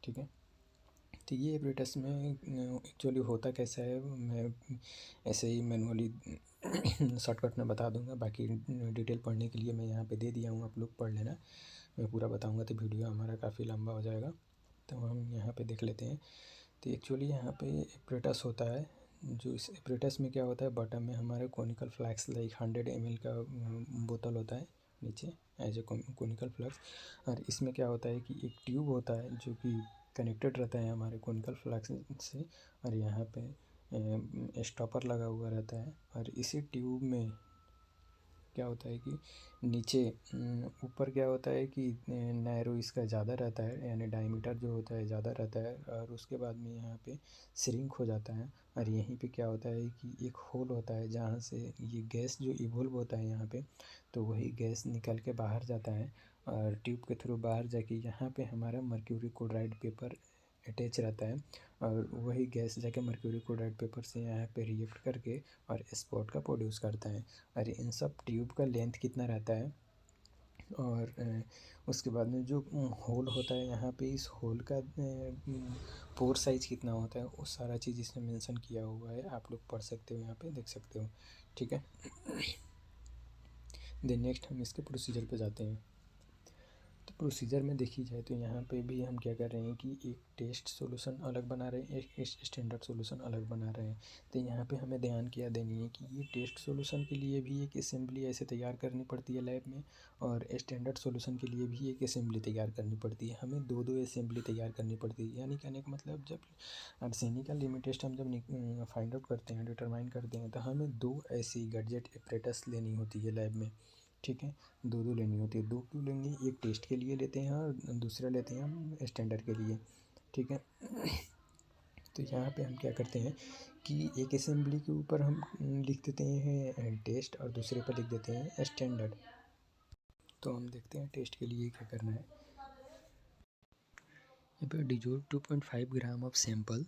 ठीक है। तो ये एपरेटस में एक्चुअली होता कैसा है, मैं ऐसे ही मैनुअली शॉर्टकट में बता दूंगा, बाकी डिटेल पढ़ने के लिए मैं यहाँ पे दे दिया हूँ, आप लोग पढ़ लेना। मैं पूरा बताऊंगा तो वीडियो हमारा काफ़ी लंबा हो जाएगा, तो हम यहाँ पे देख लेते हैं। तो एक्चुअली यहाँ पे एपरेटस होता है, जो इस एपरेटस में क्या होता है, बॉटम में हमारे कॉनिकल फ्लैक्स लाइक 100 ml का बोतल होता है नीचे एज ए कॉनिकल फ्लैक्स। और इसमें क्या होता है कि एक ट्यूब होता है जो कि कनेक्टेड रहता है हमारे कॉनिकल फ्लैक्स से, और यहाँ पे स्टॉपर लगा हुआ रहता है। और इसी ट्यूब में क्या होता है कि नीचे ऊपर क्या होता है कि नैरो इसका ज़्यादा रहता है, यानी डायमीटर जो होता है ज़्यादा रहता है। और उसके बाद में यहाँ पे श्रिंक हो जाता है। और यहीं पे क्या होता है कि एक होल होता है जहाँ से ये गैस जो इवोल्व होता है यहाँ पे, तो वही गैस निकल के बाहर जाता है, और ट्यूब के थ्रू बाहर जाके यहाँ पे हमारा मर्क्यूरी क्लोराइड पेपर अटैच रहता है। और वही गैस जाके मर्क्यूरी क्लोराइड पेपर से यहाँ पे रिएक्ट करके और स्पॉट का प्रोड्यूस करता है। और इन सब ट्यूब का लेंथ कितना रहता है, और उसके बाद में जो होल होता है यहाँ पे, इस होल का पोर साइज़ कितना होता है, वो सारा चीज़ इसमें मेंशन किया हुआ है, आप लोग पढ़ सकते हो, यहाँ पे देख सकते हो, ठीक है। देन नेक्स्ट हम इसके प्रोसीजर पे जाते हैं। तो प्रोसीजर में देखी जाए तो यहाँ पे भी हम क्या कर रहे हैं कि एक टेस्ट सॉल्यूशन अलग बना रहे हैं, एक स्टैंडर्ड सॉल्यूशन अलग बना रहे हैं। तो यहाँ पे हमें ध्यान क्या देनी है कि ये टेस्ट सॉल्यूशन के लिए भी एक असेंबली ऐसे तैयार करनी पड़ती है लैब में, और स्टैंडर्ड सॉल्यूशन के लिए भी एक असेंबली तैयार करनी पड़ती है। हमें दो दो असेंबली तैयार करनी पड़ती है, यानी कहने का मतलब जब आर्सेनिक का लिमिट टेस्ट हम जब फाइंड आउट करते हैं, डिटरमाइन करते हैं, तो हमें दो ऐसी गैजेट एपरेटस लेनी होती है लैब में, ठीक है। दो दो लेनी होती है, दो क्यों लेंगे, एक टेस्ट के लिए लेते हैं और दूसरा लेते हैं हम स्टैंडर्ड के लिए, ठीक है। तो यहाँ पे हम क्या करते हैं कि एक असेंबली के ऊपर हम लिख देते हैं टेस्ट, और दूसरे पर लिख देते हैं स्टैंडर्ड। तो हम देखते हैं टेस्ट के लिए क्या करना है। यहाँ पे डिजोल्व 2.5 ग्राम ऑफ सैंपल,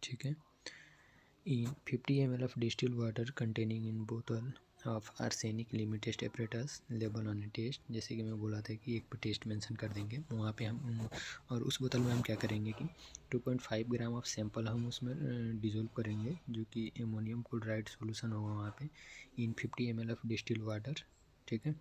ठीक है, in 50 ml of distilled water containing in bottle of arsenic limit test apparatus label on a test। जैसे कि मैं बोला था कि एक पे टेस्ट मेंशन कर देंगे वहाँ पे हम, और उस बोतल में हम क्या करेंगे कि 2.5 ग्राम ऑफ सैंपल हम उसमें डिजोल्व करेंगे, जो कि एमोनियम क्लोराइड सॉल्यूशन होगा वहाँ पे, इन 50 ml ऑफ डिस्टिल्ड वाटर, ठीक है।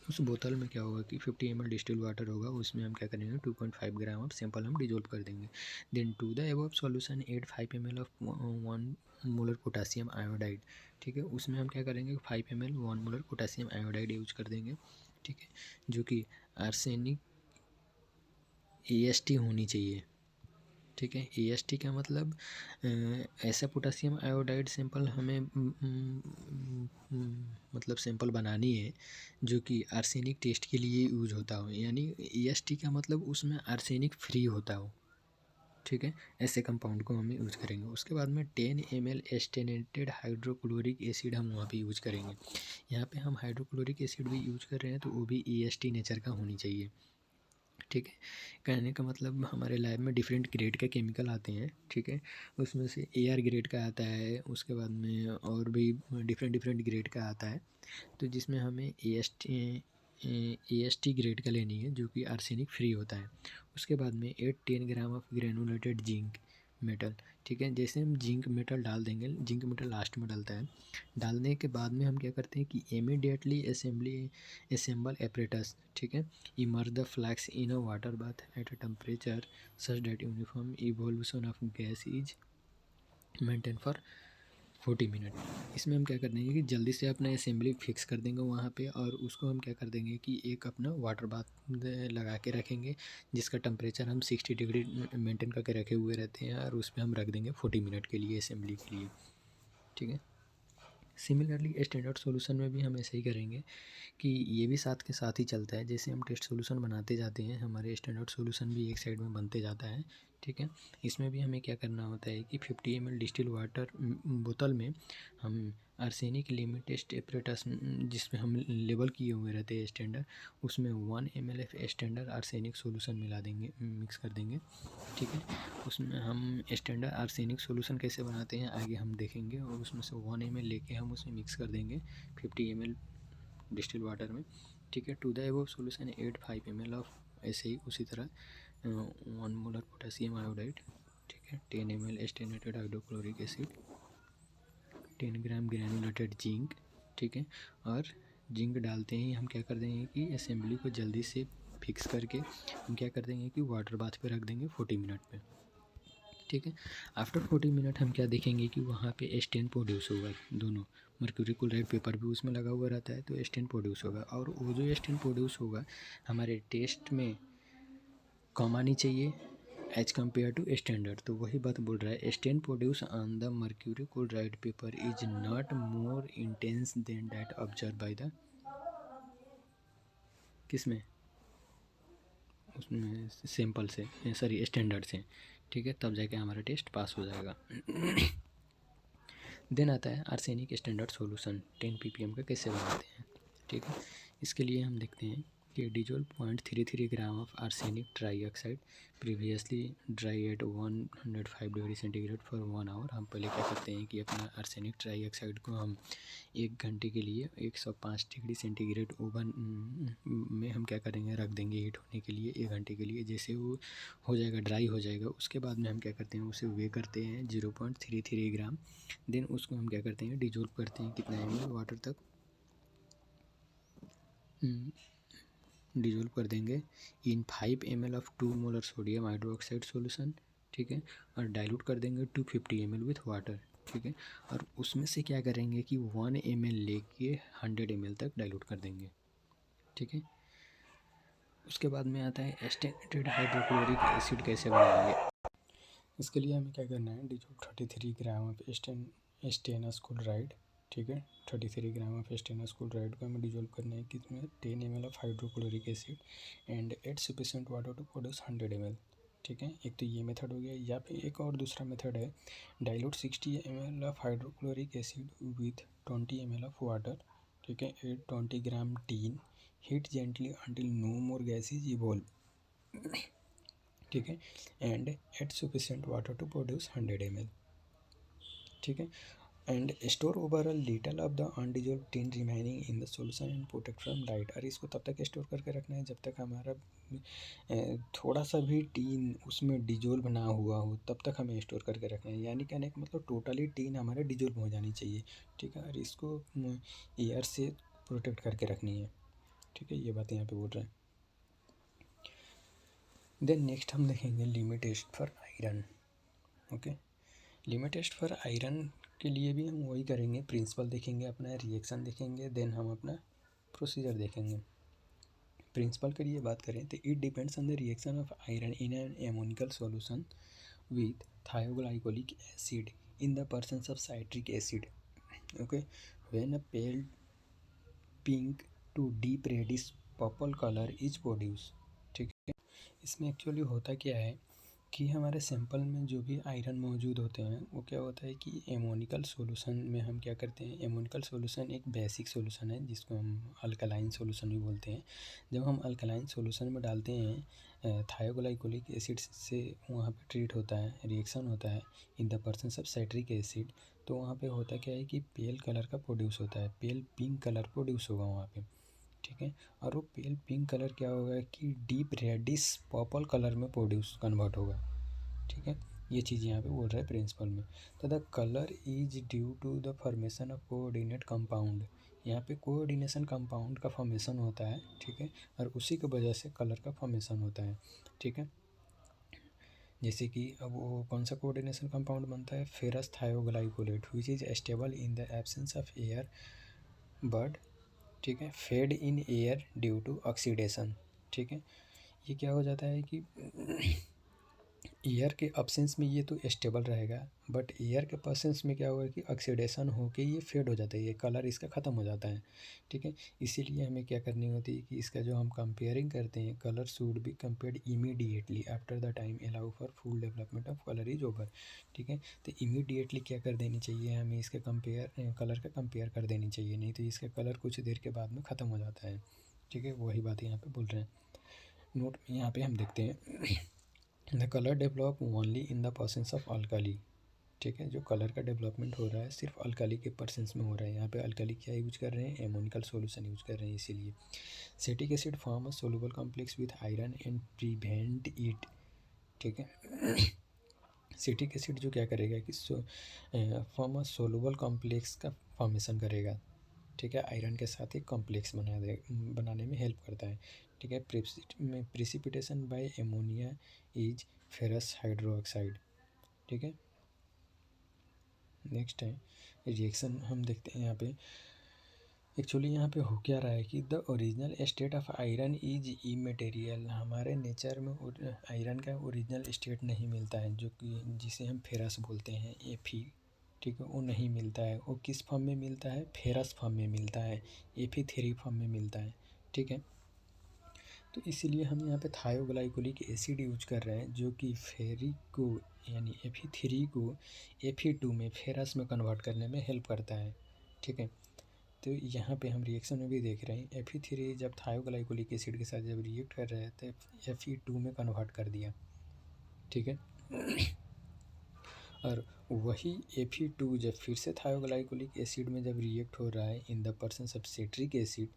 उस बोतल में क्या होगा कि 50 ml डिस्टिल वाटर होगा, उसमें हम क्या करेंगे 2.5 ग्राम ऑफ सैंपल हम डिजोल्व कर देंगे। Then to the above solution add 5 ml of 1 molar potassium iodide, ठीक है। उसमें हम क्या करेंगे 5 ml 1 molar potassium iodide use कर देंगे, ठीक है, जो कि आर्सेनिक AST होनी चाहिए, ठीक है। AST का मतलब ऐसा पोटासियम आयोडाइड सैंपल हमें मतलब सैंपल बनानी है जो कि आर्सेनिक टेस्ट के लिए यूज होता हो, यानी AST का मतलब उसमें आर्सेनिक फ्री होता हो, ठीक है, ऐसे कंपाउंड को हम यूज़ करेंगे। उसके बाद में 10 ml एस्टेनेटेड हाइड्रोक्लोरिक एसिड हम वहाँ पे यूज़ करेंगे। यहाँ पे हम हाइड्रोक्लोरिक एसिड भी यूज़ कर रहे हैं तो वो भी EST नेचर का होनी चाहिए। ठीक है, कहने का मतलब हमारे लैब में डिफरेंट ग्रेड के केमिकल आते हैं। ठीक है, उसमें से AR ग्रेड का आता है, उसके बाद में और भी डिफरेंट डिफरेंट ग्रेड का आता है। तो जिसमें हमें AST ग्रेड का लेनी है जो कि आर्सेनिक फ्री होता है। उसके बाद में 8-10 gram of granulated zinc metal. ठीक है, जैसे हम जिंक मेटल डाल देंगे, जिंक मेटल लास्ट में डलता है। डालने के बाद में हम क्या करते हैं कि इमीडिएटली असेंबल एपरेटस। ठीक है, immerse the flask in a water bath at a temperature such that uniform evolution of gas is maintain for 40 minute. इसमें हम क्या कर देंगे कि जल्दी से अपना असेंबली फिक्स कर देंगे वहाँ पे, और उसको हम क्या कर देंगे कि एक अपना वाटर बाथ लगा के रखेंगे जिसका टेम्परेचर हम 60 डिग्री मेंटेन करके रखे हुए रहते हैं, और उस पर हम रख देंगे 40 मिनट के लिए असेंबली के लिए। ठीक है, सिमिलरली स्टैंडर्ड सॉल्यूशन में भी हम ऐसे ही करेंगे कि ये भी साथ के साथ ही चलता है। जैसे हम टेस्ट सॉल्यूशन बनाते जाते हैं, हमारे स्टैंडर्ड सॉल्यूशन भी एक साइड में बनते जाता है। ठीक है, इसमें भी हमें क्या करना होता है कि 50 ml डिस्टिल वाटर बोतल में हम आर्सेनिक लिमिट टेस्ट एपरेटस जिसमें हम लेबल किए हुए रहते हैं स्टैंडर्ड, उसमें 1 ml स्टैंडर्ड आर्सेनिक सॉल्यूशन मिला देंगे, मिक्स कर देंगे। ठीक है, उसमें हम स्टैंडर्ड आर्सेनिक सॉल्यूशन कैसे बनाते हैं आगे हम देखेंगे, और उसमें से 1 ml लेके हम उसमें मिक्स कर देंगे 50 ml डिस्टिल वाटर में। ठीक है, to the above solution add 5 ml of, ऐसे ही उसी तरह 1 मोलर पोटेशियम आयोडाइड। ठीक है, 10 ml एस्टेनेटेड हाइड्रोक्लोरिक एसिड, 10 ग्राम ग्रेनुलेटेड जिंक। ठीक है, और जिंक डालते ही हम क्या कर देंगे कि असेंबली को जल्दी से फिक्स करके हम क्या कर देंगे कि वाटर बाथ पे रख देंगे 40 मिनट पे। ठीक है, आफ्टर 40 मिनट हम क्या देखेंगे कि वहाँ पे स्टेन प्रोड्यूस होगा, दोनों मर्क्यूरी क्लोराइड पेपर भी उसमें लगा हुआ रहता है, तो स्टेन प्रोड्यूस होगा, और वो जो स्टेन प्रोड्यूस होगा हमारे टेस्ट में कम आनी चाहिए एज कम्पेयर टू स्टैंडर्ड। तो वही बात बोल रहा है, stain produce on the mercury chloride paper is not more intense than that observe by the, किसमें, उसमें सैंपल से, सॉरी स्टैंडर्ड से। ठीक है, तब जाके हमारा टेस्ट पास हो जाएगा। देन आता है आर्सेनिक स्टैंडर्ड सॉल्यूशन 10 ppm का कैसे बनाते हैं। ठीक है, इसके लिए हम देखते हैं कि dissolve 0.33 gram of arsenic trioxide previously dry at 105 degree centigrade for 1 hour. हम पहले क्या करते हैं कि अपना आर्सेनिक ट्राईऑक्साइड को हम 1 घंटे के लिए 105 डिग्री सेंटीग्रेड ओवन में हम क्या करेंगे, रख देंगे हीट होने के लिए 1 घंटे के लिए। जैसे वो हो जाएगा, ड्राई हो जाएगा, उसके बाद में हम क्या करते हैं उसे वे करते हैं 0.33 ग्राम। देन उसको हम क्या करते हैं डिजोल्व करते हैं कितना ml वाटर तक, डिजोल्व कर देंगे इन 5 ml of 2 molar sodium hydroxide solution. ठीक है, और डाइल्यूट कर देंगे 250 ml विथ वाटर। ठीक है, और उसमें से क्या करेंगे कि 1 ml लेके 100 ml तक डाइल्यूट कर देंगे। ठीक है, उसके बाद में आता है एस्टेनेटेड हाइड्रोक्लोरिक एसिड कैसे बनाएंगे। इसके लिए हमें क्या करना है, dissolve 33 gram of stannous chloride. ठीक है, 33 ग्राम ऑफ स्टेनस क्लोराइड को हमें डिजोल्व करना है किसमें, 10 ml of hydrochloric acid and add sufficient water to produce 100 ml। ठीक है, एक तो ये मेथड हो गया, या फिर एक और दूसरा मेथड है, dilute 60 ml of hydrochloric acid with 20 ml of water. ठीक है, add 20 gram tin, heat gently until no more gas is evolve. ठीक है, and add sufficient water to produce 100 ml। ठीक है, and store over a little of the undissolved tin remaining in the solution and protect from light. और इसको तब तक store करके रखना है जब तक हमारा थोड़ा सा भी टीन उसमें डिजोल्व ना हुआ हो, तब तक हमें स्टोर करके रखना है। यानी कहने का मतलब टोटली टीन हमारे डिजोल्व हो जानी चाहिए। ठीक है, और इसको एयर से प्रोटेक्ट करके रखनी है। ठीक है, ये बात यहाँ पे बोल रहे हैं। देन नेक्स्ट हम देखेंगे limit test for iron. Okay, limit test for iron के लिए भी हम वही करेंगे, प्रिंसिपल देखेंगे, अपना रिएक्शन देखेंगे, देन हम अपना प्रोसीजर देखेंगे। प्रिंसिपल के लिए बात करें तो it depends on the reaction of iron in an ammoniacal solution with thioglycolic acid in the presence of citric acid. Okay, when a pale pink to deep reddish purple colour is produce. ठीक है, इसमें actually होता क्या है कि हमारे sample में जो भी आयरन मौजूद होते हैं वो क्या होता है कि एमोनिकल सॉल्यूशन में हम क्या करते हैं, एमोनिकल सॉल्यूशन एक बेसिक सॉल्यूशन है जिसको हम अल्कलाइन सॉल्यूशन भी बोलते हैं। जब हम अल्कलाइन सॉल्यूशन में डालते हैं थायोग्लाइकोलिक एसिड से वहाँ पे ट्रीट होता है, रिएक्शन होता है in the presence of citric acid, तो वहाँ पे होता क्या है कि पेल कलर का प्रोड्यूस होता है, पेल पिंक कलर प्रोड्यूस होगा वहाँ पे, ठीक है। और वो पेल पिंक कलर क्या होगा कि डीप रेडिश पर्पल कलर में प्रोड्यूस कन्वर्ट होगा, ठीक है। ये चीज़ यहाँ पे बोल रहा है प्रिंसिपल में। तो the colour is due to the formation of coordinate compound, यहाँ पे कोऑर्डिनेशन कंपाउंड का फॉर्मेशन होता है, ठीक है। और उसी की वजह से कलर का फॉर्मेशन होता है, ठीक है। जैसे कि अब वो कौन सा कोऑर्डिनेशन कंपाउंड बनता है, ferrous thioglycolate which is stable in the absence of air but, ठीक है, fade in air due to oxidation, ठीक है। ये क्या हो जाता है कि एयर के अब्सेंस में ये तो स्टेबल रहेगा, बट एयर के प्रेजेंस में क्या होगा कि ऑक्सीडेशन होके ये फेड हो जाता है, ये कलर इसका ख़त्म हो जाता है, ठीक है। इसीलिए हमें क्या करनी होती है कि इसका जो हम कंपेयरिंग करते हैं, colour should be compared immediately after the time allow for full development of colour is over, ठीक है। तो इमीडिएटली क्या कर देनी चाहिए, हमें इसके कलर का कंपेयर कर देनी चाहिए, नहीं तो इसका कलर कुछ देर के बाद में ख़त्म हो जाता है, ठीक है। वही बात यहाँ पे बोल रहे हैं। नोट यहाँ पे हम देखते हैं the colour develop only in the presence of alkali, ठीक है। जो कलर का डेवलपमेंट हो रहा है सिर्फ अल्काली के पर्सेंस में हो रहा है। यहाँ पे अल्काली क्या यूज कर रहे हैं, एमोनिकल सॉल्यूशन यूज कर रहे हैं, इसीलिए citric acid form a soluble complex with iron and prevent it, ठीक है। सेटिक एसिड जो क्या करेगा कि फॉर्म अ सोलुबल कॉम्प्लेक्स का फॉर्मेशन करेगा, ठीक है। आयरन के साथ एक कॉम्प्लेक्स बनाने में हेल्प करता है, ठीक है। Precipitation by ammonia is ferrous hydroxide, ठीक है। नेक्स्ट है रिएक्शन, हम देखते हैं यहाँ पे एक्चुअली यहाँ पे हो क्या रहा है कि the original state of iron is immaterial, हमारे नेचर में आयरन का ओरिजिनल स्टेट नहीं मिलता है, जो कि जिसे हम फेरस बोलते हैं एफी, ठीक है, वो नहीं मिलता है। वो किस फॉर्म में मिलता है, फेरस फॉर्म में मिलता है, Fe3 फॉर्म में मिलता है, ठीक है। तो इसीलिए हम यहाँ पे थायोग्लाइकोलिक एसिड यूज कर रहे हैं जो कि फेरिक को यानी Fe3 को Fe2 में फेरस में कन्वर्ट करने में हेल्प करता है, ठीक है। तो यहाँ पे हम रिएक्शन में भी देख रहे हैं Fe3 जब थायोग्लाइकोलिक एसिड के साथ जब रिएक्ट कर रहे हैं तो Fe2 में कन्वर्ट कर दिया, ठीक है। और वही Fe2 जब फिर से थायोग्लाइकोलिक एसिड में जब रिएक्ट हो रहा है in the presence of citric acid,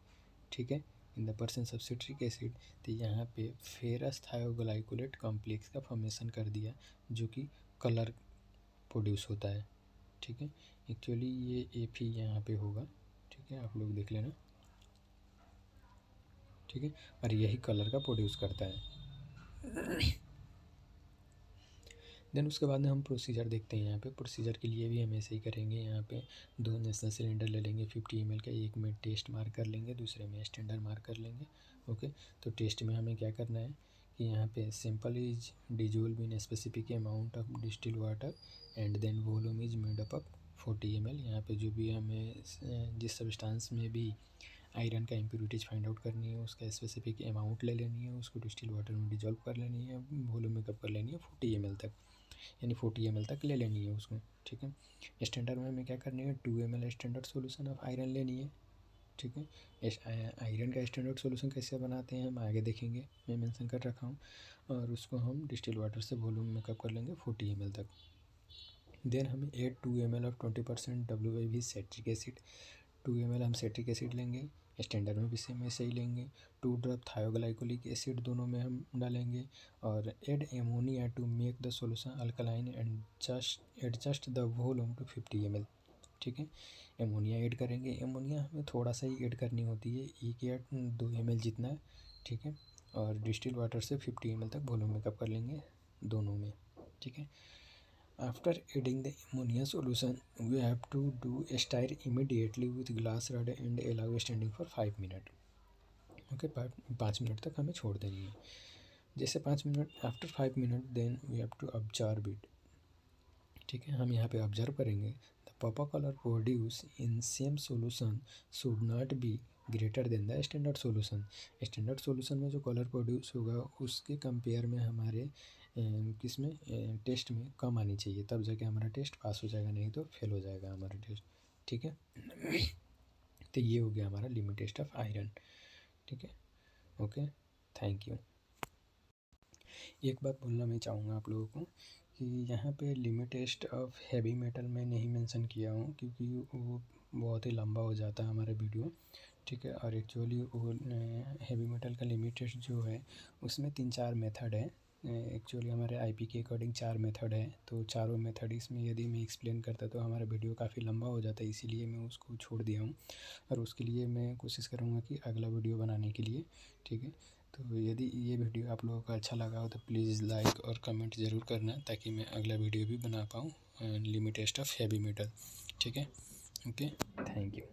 ठीक है, in the presence of citric acid, तो यहाँ पे फेरस थायोग्लाइकोलेट कॉम्प्लेक्स का फॉर्मेशन कर दिया जो कि कलर प्रोड्यूस होता है, ठीक है। एक्चुअली ये Fe यहाँ पे होगा, ठीक है, आप लोग देख लेना, ठीक है। और यही कलर का प्रोड्यूस करता है। देन उसके बाद में हम प्रोसीजर देखते हैं। यहाँ पे प्रोसीजर के लिए भी हम ऐसे ही करेंगे। यहाँ पे 2 नेशनल सिलेंडर ले लेंगे 50 ml का, एक में टेस्ट मार्क कर लेंगे, दूसरे में स्टैंडर्ड मार्क कर लेंगे, ओके। तो टेस्ट में हमें क्या करना है कि यहाँ पे sample is dissolve in specific amount of distil water and then volume is made up of 40 ml। यहाँ पे जो भी हमें जिस सब्सटेंस में भी आयरन का इम्प्योरिटीज फाइंड आउट करनी है उसका स्पेसिफिक अमाउंट ले लेनी है, उसको डिस्टिल वाटर में डिजोल्व कर लेनी है, वॉल्यूम मेकअप कर लेनी है 40 ml तक, यानी 40 ml तक ले लेनी है उसको, ठीक है। स्टैंडर्ड में हमें क्या करनी है, 2 ml standard solution of iron लेनी है, ठीक है। आयरन का स्टैंडर्ड सॉल्यूशन कैसे बनाते हैं हम आगे देखेंगे, मैं मेंशन कर रखा हूँ। और उसको हम डिस्टिल वाटर से वॉल्यूम मेकअप कर लेंगे 40 ml तक। देन हमें add 2 ml of 20% WIV citric acid, 2 ml हम सेट्रिक एसिड लेंगे, स्टैंडर्ड में भी सेम ऐसे ही लेंगे। 2 ड्रॉप थायोग्लाइकोलिक एसिड दोनों में हम डालेंगे और add ammonia to make the solution alkaline and just adjust the volume to 50 ml, ठीक है। एमोनिया ऐड करेंगे, एमोनिया हमें थोड़ा सा ही ऐड करनी होती है, 1 या 2 ml जितना, ठीक है। और डिस्टिल वाटर से 50 ml तक वॉल्यूम मेकअप कर लेंगे दोनों में, ठीक है। After adding the ammonia solution, we have to do a stir immediately with glass rod and allow standing for 5 minutes. Okay, 5 minute तक हमें छोड़ देनी है। जैसे 5 minute after 5 minute then we have to observe it, ठीक है। हम यहाँ पे ऑब्जर्व करेंगे the purple colour produce in same solution should not be greater than the standard solution. Standard solution में जो कलर प्रोड्यूस होगा उसके कंपेयर में हमारे किस में टेस्ट में कम आनी चाहिए, तब जाके हमारा टेस्ट पास हो जाएगा, नहीं तो फेल हो जाएगा हमारा टेस्ट। ठीक है। तो ये हो गया हमारा लिमिट टेस्ट ऑफ आयरन। ठीक है, ओके, थैंक यू। एक बात बोलना मैं चाहूँगा आप लोगों को कि यहाँ पे limit test of heavy metal मैं नहीं मेंशन किया हूँ, क्योंकि वो बहुत ही लंबा हो जाता है हमारा वीडियो। ठीक है, और एक्चुअली वो हैवी मेटल का लिमिट टेस्ट जो है उसमें 3-4 मेथड है। एक्चुअली हमारे आईपी के अकॉर्डिंग 4 मेथड है, तो चारों मेथड इसमें यदि मैं एक्सप्लेन करता तो हमारा वीडियो काफ़ी लंबा हो जाता है, इसीलिए मैं उसको छोड़ दिया हूँ। और उसके लिए मैं कोशिश करूँगा कि अगला वीडियो बनाने के लिए। ठीक है, तो यदि ये वीडियो आप लोगों को अच्छा लगा हो तो प्लीज़ लाइक और कमेंट ज़रूर करना, ताकि मैं अगला वीडियो भी बना पाऊँ limit test of heavy metal. ठीक है, ओके, थैंक यू।